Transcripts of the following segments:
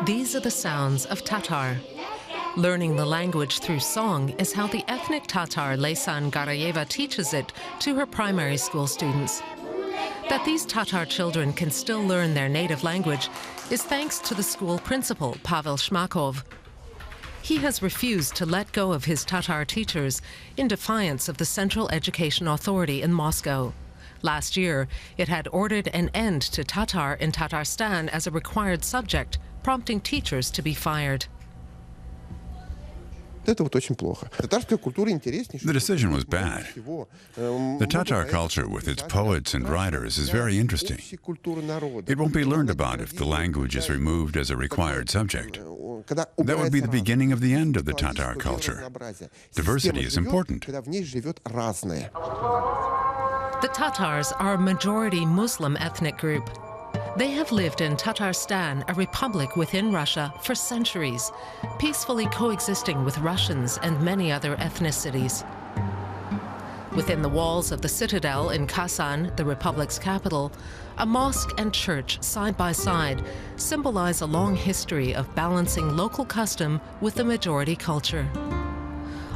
These are the sounds of Tatar. Learning the language through song is how the ethnic Tatar Laysan Garayeva teaches it to her primary school students. That these Tatar children can still learn their native language is thanks to the school principal, PAVEL SHMAKOV. He has refused to let go of his Tatar teachers in defiance of the Central Education Authority in Moscow. Last year, it had ordered an end to Tatar in Tatarstan as a required subject, prompting teachers to be fired. The decision was bad. The Tatar culture with its poets and writers is very interesting. It won't be learned about if the language is removed as a required subject. That would be the beginning of the end of the Tatar culture. Diversity is important. The Tatars are a majority Muslim ethnic group. They have lived in Tatarstan, a republic within Russia, for centuries, peacefully coexisting with Russians and many other ethnicities. Within the walls of the citadel in Kasan, the republic's capital, a mosque and church side by side symbolize a long history of balancing local custom with the majority culture.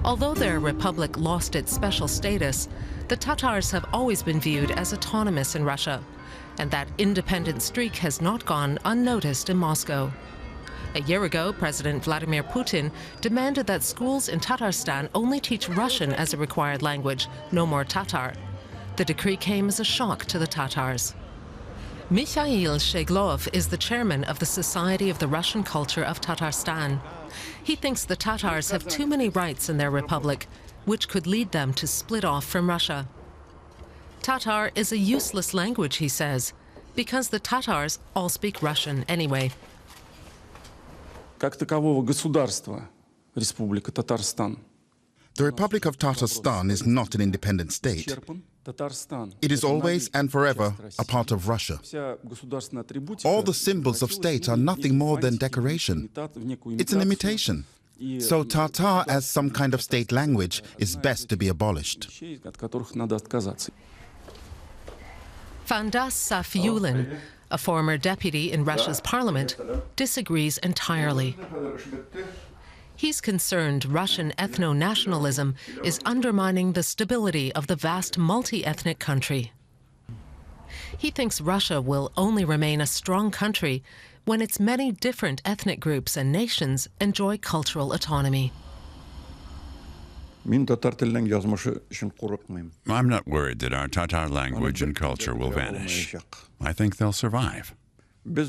Although their republic lost its special status, the Tatars have always been viewed as autonomous in Russia, and that independent streak has not gone unnoticed in Moscow. A year ago, President Vladimir Putin demanded that schools in Tatarstan only teach Russian as a required language, no more Tatar. The decree came as a shock to the Tatars. MIKHAIL SHCHEGLOV is the chairman of the Society of the Russian Culture of Tatarstan. He thinks the Tatars have too many rights in their republic, which could lead them to split off from Russia. Tatar is a useless language, he says, because the Tatars all speak Russian anyway. Как такового государства, Республика Татарстан. The Republic of Tatarstan is not an independent state. It is always and forever a part of Russia. All the symbols of state are nothing more than decoration. It's an imitation. So Tatar as some kind of state language is best to be abolished. FANDAS SAFIULLIN, a former deputy in Russia's parliament, disagrees entirely. He's concerned Russian ethno-nationalism is undermining the stability of the vast multi-ethnic country. He thinks Russia will only remain a strong country when its many different ethnic groups and nations enjoy cultural autonomy. I'm not worried that our Tatar language and culture will vanish. I think they'll survive. But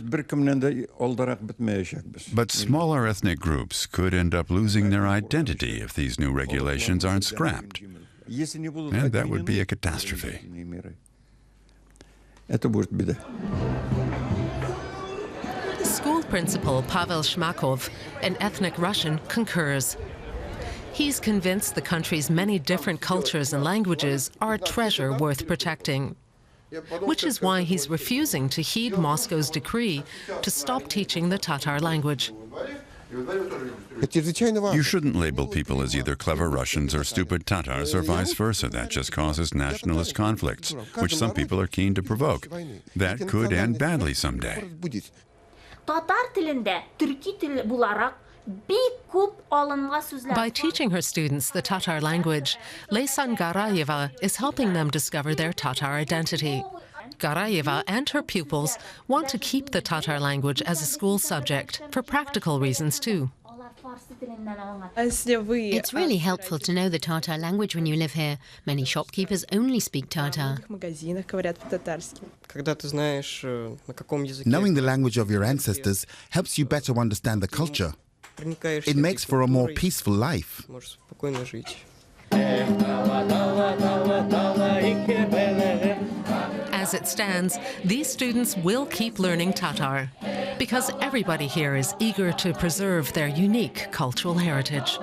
smaller ethnic groups could end up losing their identity if these new regulations aren't scrapped. And that would be a catastrophe. School principal Pavel SHMAKOV, an ethnic Russian, concurs. He's convinced the country's many different cultures and languages are a treasure worth protecting, which is why he's refusing to heed Moscow's decree to stop teaching the Tatar language. You shouldn't label people as either clever Russians or stupid Tatars or vice versa. That just causes nationalist conflicts, which some people are keen to provoke. That could end badly someday. By teaching her students the Tatar language, Laysan Garayeva is helping them discover their Tatar identity. Garayeva and her pupils want to keep the Tatar language as a school subject, for practical reasons too. It's really helpful to know the Tatar language when you live here. Many shopkeepers only speak Tatar. Knowing the language of your ancestors helps you better understand the culture. It makes for a more peaceful life. As it stands, these students will keep learning Tatar, because everybody here is eager to preserve their unique cultural heritage.